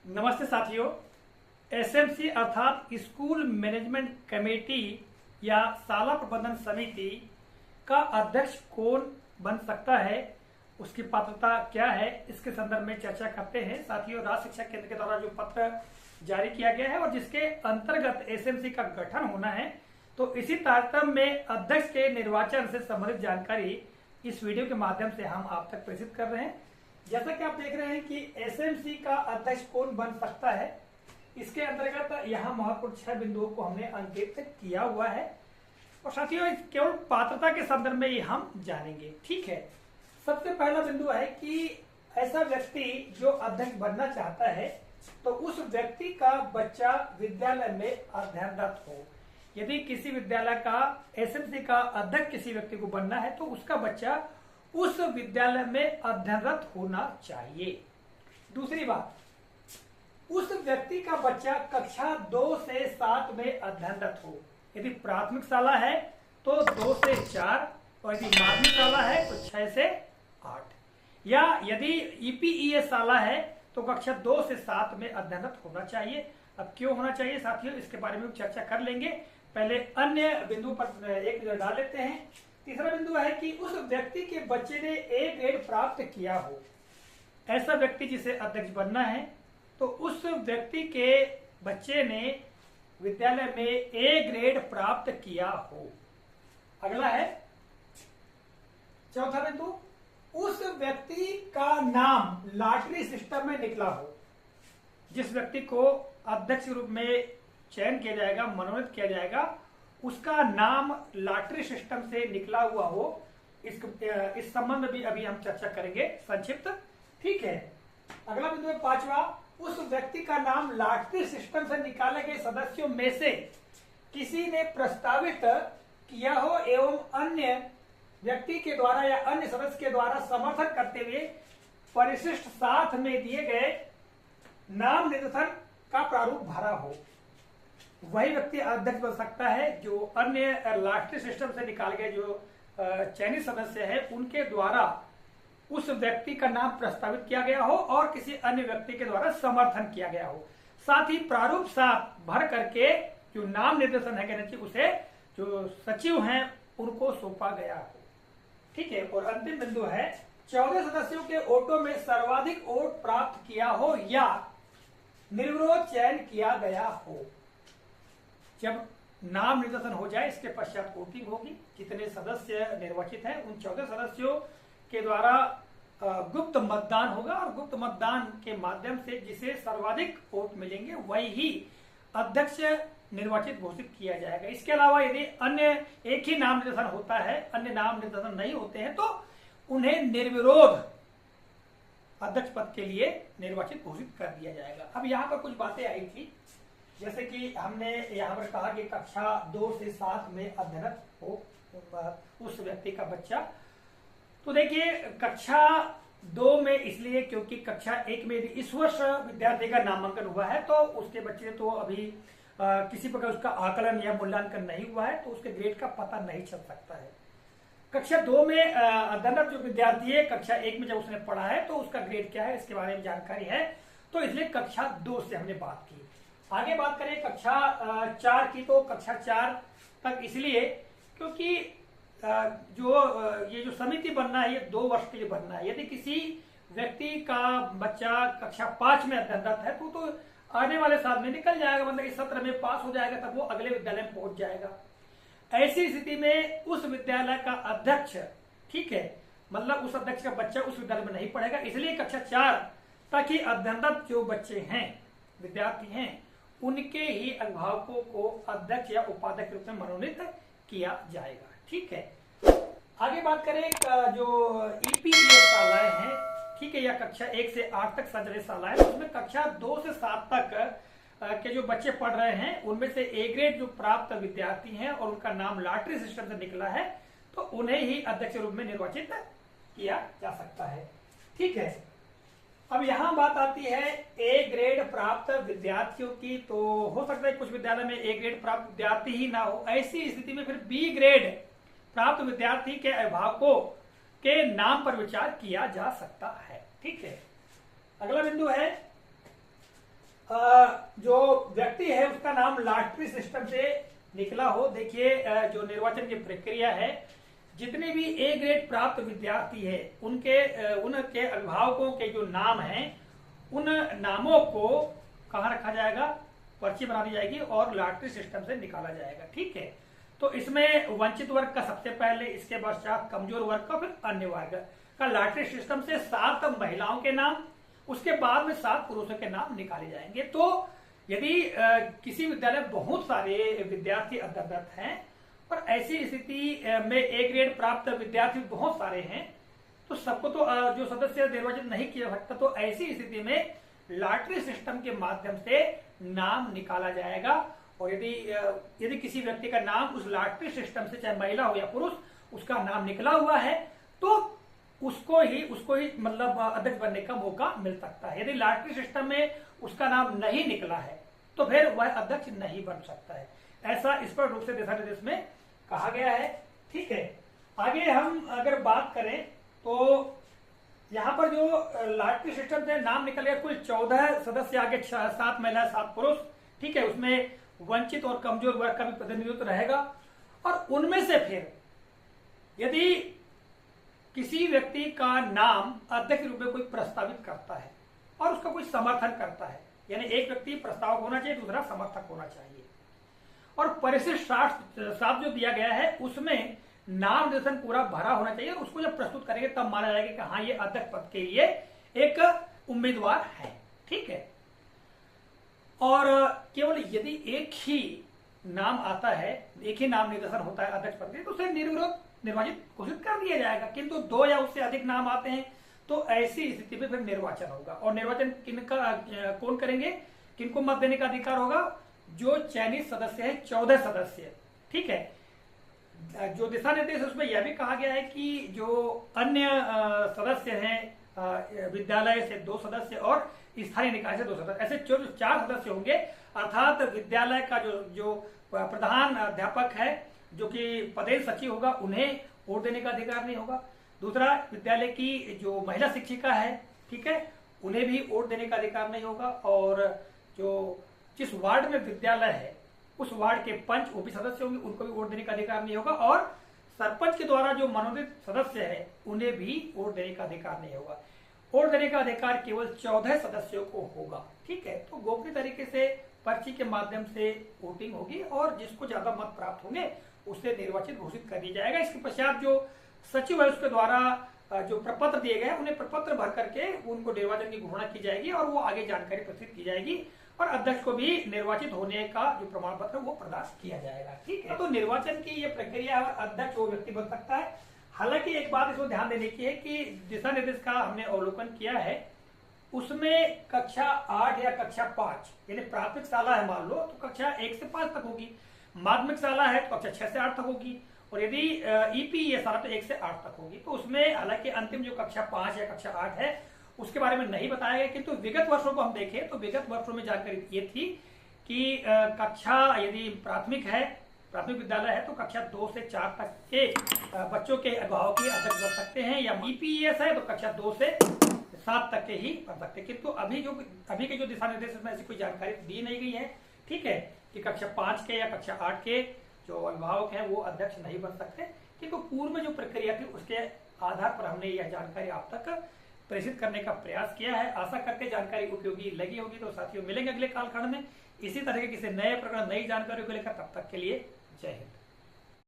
नमस्ते साथियों। एसएमसी अर्थात स्कूल मैनेजमेंट कमेटी या शाला प्रबंधन समिति का अध्यक्ष कौन बन सकता है, उसकी पात्रता क्या है, इसके संदर्भ में चर्चा करते हैं। साथियों, राज्य शिक्षा केंद्र के द्वारा जो पत्र जारी किया गया है और जिसके अंतर्गत एसएमसी का गठन होना है, तो इसी तारतम्य में अध्यक्ष के निर्वाचन से संबंधित जानकारी इस वीडियो के माध्यम से हम आप तक प्रेषित कर रहे हैं। जैसा कि आप देख रहे हैं कि एसएमसी का अध्यक्ष कौन बन सकता है, इसके अंतर्गत यहाँ महत्वपूर्ण 6 बिंदुओं को हमने अंकित किया हुआ है और साथियों केवल पात्रता के संदर्भ में ही हम जानेंगे। ठीक है, सबसे पहला बिंदु है कि ऐसा व्यक्ति जो अध्यक्ष बनना चाहता है तो उस व्यक्ति का बच्चा विद्यालय में अध्ययनरत हो। यदि किसी विद्यालय का एसएमसी का अध्यक्ष किसी व्यक्ति को बनना है तो उसका बच्चा उस विद्यालय में अध्ययनरत होना चाहिए। दूसरी बात, उस व्यक्ति का बच्चा कक्षा 2 से 7 में अध्ययनरत हो। यदि प्राथमिक शाला है तो 2 से 4 और यदि माध्यमिक शाला है तो 6 से 8, या यदि ईपीईएस शाला है तो कक्षा 2 से 7 में अध्ययनरत होना चाहिए। अब क्यों होना चाहिए साथियों, इसके बारे में चर्चा कर लेंगे। पहले अन्य बिंदु पर एक नजर डाल लेते हैं। तीसरा बिंदु है कि उस व्यक्ति के बच्चे ने ए ग्रेड प्राप्त किया हो। ऐसा व्यक्ति जिसे अध्यक्ष बनना है तो उस व्यक्ति के बच्चे ने विद्यालय में ए ग्रेड प्राप्त किया हो। अगला है चौथा बिंदु, उस व्यक्ति का नाम लॉटरी सिस्टम में निकला हो। जिस व्यक्ति को अध्यक्ष के रूप में चयन किया जाएगा, मनोनीत किया जाएगा, उसका नाम लॉटरी सिस्टम से निकला हुआ हो। इस संबंध में भी अभी हम चर्चा करेंगे संक्षिप्त। ठीक है, अगला बिंदु है पांचवा, उस व्यक्ति का नाम लॉटरी सिस्टम से निकाले गए सदस्यों में से किसी ने प्रस्तावित किया हो एवं अन्य व्यक्ति के द्वारा या अन्य सदस्य के द्वारा समर्थन करते हुए परिशिष्ट 7 में दिए गए नाम निर्देशन का प्रारूप भरा हो। वही व्यक्ति अध्यक्ष बन सकता है जो अन्य लॉटरी सिस्टम से निकाल गए जो चयनित सदस्य है उनके द्वारा उस व्यक्ति का नाम प्रस्तावित किया गया हो और किसी अन्य व्यक्ति के द्वारा समर्थन किया गया हो। साथ ही प्रारूप 7 भर करके जो नाम निर्देशन है कहना चाहिए उसे जो सचिव हैं उनको सौंपा गया हो। ठीक है, और अंतिम बिंदु है 14 सदस्यों के वोटों में सर्वाधिक वोट प्राप्त किया हो या निर्विरोध चयन किया गया हो। जब नाम निर्देशन हो जाए इसके पश्चात वोटिंग होगी। जितने सदस्य निर्वाचित हैं उन 14 सदस्यों के द्वारा गुप्त मतदान होगा और गुप्त मतदान के माध्यम से जिसे सर्वाधिक वोट मिलेंगे वही ही अध्यक्ष निर्वाचित घोषित किया जाएगा। इसके अलावा यदि अन्य एक ही नाम निर्देशन होता है, अन्य नाम निर्देशन नहीं होते हैं तो उन्हें निर्विरोध अध्यक्ष पद के लिए निर्वाचित घोषित कर दिया जाएगा। अब यहाँ पर कुछ बातें आई थी, जैसे कि हमने यहाँ पर कहा कि कक्षा 2 से 7 में अध्ययनरत हो उस व्यक्ति का बच्चा। तो देखिए, कक्षा 2 में इसलिए क्योंकि कक्षा 1 में इस वर्ष विद्यार्थी का नामांकन हुआ है तो उसके बच्चे तो अभी किसी प्रकार उसका आकलन या मूल्यांकन नहीं हुआ है तो उसके ग्रेड का पता नहीं चल सकता है। कक्षा 2 में अध्ययनरत जो विद्यार्थी है कक्षा 1 में जब उसने पढ़ा है तो उसका ग्रेड क्या है इसके बारे में जानकारी है, तो इसलिए कक्षा 2 से हमने बात की। आगे बात करें कक्षा 4 की, तो कक्षा 4 तक इसलिए क्योंकि ये जो समिति बनना है ये 2 वर्ष के लिए बनना है। यदि किसी व्यक्ति का बच्चा कक्षा 5 में अध्ययनरत है तो आने वाले साल में निकल जाएगा, मतलब इस सत्र में पास हो जाएगा, तब वो अगले विद्यालय में पहुंच जाएगा। ऐसी स्थिति में उस विद्यालय का अध्यक्ष, ठीक है, मतलब उस अध्यक्ष का बच्चा उस विद्यालय में नहीं पढ़ेगा, इसलिए कक्षा 4 तक ही अध्ययनरत जो बच्चे हैं, विद्यार्थी हैं, उनके ही अभिभावकों को अध्यक्ष या उपाध्यक्ष के रूप में मनोनीत किया जाएगा। ठीक है, आगे बात करें जो ईपीईएस शालाएं हैं, ठीक है, या कक्षा 1 से 8 तक संचालित शालाएं, उसमें कक्षा 2 से 7 तक के जो बच्चे पढ़ रहे हैं उनमें से ए ग्रेड जो प्राप्त विद्यार्थी हैं और उनका नाम लॉटरी सिस्टम से निकला है तो उन्हें ही अध्यक्ष के रूप में निर्वाचित किया जा सकता है। ठीक है, अब यहाँ बात आती है ए ग्रेड प्राप्त विद्यार्थियों की। तो हो सकता है कुछ विद्यालय में ए ग्रेड प्राप्त विद्यार्थी ही ना हो, ऐसी स्थिति में फिर बी ग्रेड प्राप्त विद्यार्थी के अभिभावकों के नाम पर विचार किया जा सकता है। ठीक है, अगला बिंदु है का नाम लॉटरी सिस्टम से निकला हो, देखिए जो निर्वाचन की प्रक्रिया है, जितने भी ए ग्रेड प्राप्त विद्यार्थी है उनके अभिभावकों के जो नाम हैं, उन नामों को कहाँ रखा जाएगा, पर्ची बना दी जाएगी और लॉटरी सिस्टम से निकाला जाएगा। ठीक है, तो इसमें वंचित वर्ग का सबसे पहले, इसके पश्चात कमजोर वर्ग का, फिर अन्य वर्ग का लॉटरी सिस्टम से 7 महिलाओं के नाम, उसके बाद में 7 पुरुषों के नाम निकाले जाएंगे। तो यदि किसी विद्यालय में बहुत सारे विद्यार्थी अध्ययनरत हैं और ऐसी स्थिति में ए ग्रेड प्राप्त विद्यार्थी बहुत सारे हैं, तो सबको तो जो सदस्य निर्वाचित नहीं किया सकता, तो ऐसी स्थिति में लॉटरी सिस्टम के माध्यम से नाम निकाला जाएगा। और यदि किसी व्यक्ति का नाम उस लॉटरी सिस्टम से, चाहे महिला हो या पुरुष, उसका नाम निकला हुआ है, तो उसको ही मतलब अध्यक्ष बनने का मौका मिल सकता है। यदि लॉटरी सिस्टम में उसका नाम नहीं निकला है तो फिर वह अध्यक्ष नहीं बन सकता है। ऐसा स्पष्ट रूप से दिशा निर्देश में कहा गया है। ठीक है, आगे हम अगर बात करें तो यहाँ पर जो लॉटरी सिस्टम से नाम निकल गया, कुल 14 सदस्य, आगे 7 महिला 7 पुरुष। ठीक है, उसमें वंचित और कमजोर वर्ग का भी प्रतिनिधित्व रहेगा। और उनमें से फिर यदि किसी व्यक्ति का नाम अध्यक्ष रूप में कोई प्रस्तावित करता है और उसका कोई समर्थन करता है, यानी एक व्यक्ति प्रस्तावक होना चाहिए, दूसरा समर्थक होना चाहिए, और परिशिष्ट 7 जो दिया गया है उसमें नाम निर्देशन पूरा भरा होना चाहिए, और उसको जब प्रस्तुत करेंगे तब माना जाएगा कि हाँ, ये अध्यक्ष पद के लिए एक उम्मीदवार है। ठीक है, और केवल यदि एक ही नाम आता है, एक ही नाम निर्देशन होता है अध्यक्ष पद के, तो उसे निर्विरोध निर्वाचित घोषित कर दिया जाएगा। किंतु 2 या उससे अधिक नाम आते हैं तो ऐसी स्थिति में फिर निर्वाचन होगा। और निर्वाचन कौन करेंगे, किनको मत देने का अधिकार होगा, जो चयनित सदस्य है, 14 सदस्य। ठीक है, जो दिशा निर्देश उसमें यह भी कहा गया है कि जो अन्य सदस्य हैं, विद्यालय से 2 सदस्य और स्थानीय निकाय से 2 सदस्य, ऐसे 4 सदस्य होंगे। अर्थात विद्यालय का जो प्रधान अध्यापक है, जो कि पदेन सचिव होगा, उन्हें वोट देने का अधिकार नहीं होगा। दूसरा, विद्यालय की जो महिला शिक्षिका है, ठीक है, उन्हें भी वोट देने का अधिकार नहीं होगा। और जिस वार्ड में विद्यालय है उस वार्ड के पंच, वो भी सदस्य होंगे, उनको भी वोट देने का अधिकार नहीं होगा। और सरपंच के द्वारा जो मनोनीत सदस्य है उन्हें भी वोट देने का अधिकार नहीं होगा। वोट देने का अधिकार केवल 14 सदस्यों को होगा। ठीक है, तो गोपनीय तरीके से पर्ची के माध्यम से वोटिंग होगी और जिसको ज्यादा मत प्राप्त होंगे उसे निर्वाचित घोषित कर दिया जाएगा। इसके पश्चात जो सचिव है उसके द्वारा जो प्रपत्र दिए गए उन्हें प्रपत्र भर करके उनको निर्वाचन की घोषणा की जाएगी और वो आगे जानकारी प्रस्तुत की जाएगी और अध्यक्ष को भी निर्वाचित होने का जो प्रमाण पत्र वो प्रदान किया जाएगा। ठीक है, तो निर्वाचन की ये प्रक्रिया और अध्यक्ष वो व्यक्ति बन सकता है। हालांकि एक बात इसको ध्यान देने की है कि दिशा निर्देश का हमने अवलोकन किया है, उसमें कक्षा 8 या कक्षा 5 यानी प्राथमिक शाला है मान लो, तो कक्षा 1 से 5 तक होगी, माध्यमिक शाला है तो कक्षा 6 से 8 तक होगी, और यदि ईपी ये सारा तो 1 से 8 तक होगी। तो उसमें हालांकि अंतिम जो कक्षा 5 या कक्षा 8 है उसके बारे में नहीं बताया गया, किंतु विगत वर्षों को हम देखें तो विगत वर्षों में जानकारी ये थी कि कक्षा यदि प्राथमिक विद्यालय है तो कक्षा 2 से 4 तक के बच्चों के अभिभावक ही अध्यक्ष बन सकते हैं, या ईपीएस है तो कक्षा 2 से 7 तक के ही बन सकते हैं। किंतु अभी के जो दिशा निर्देश में ऐसी कोई जानकारी दी नहीं गई है। ठीक है, कि कक्षा 5 के या कक्षा 8 के जो अभिभावक हैं वो अध्यक्ष नहीं बन सकते, किंतु पूर्व में जो प्रक्रिया थी उसके आधार पर हमने यह जानकारी आप तक प्रेषित करने का प्रयास किया है। आशा करते जानकारी उपयोगी लगी होगी। तो साथियों, मिलेंगे अगले कालखंड में इसी तरह के किसी नए प्रकरण, नई जानकारियों को लेकर। तब तक के लिए जय हिंद।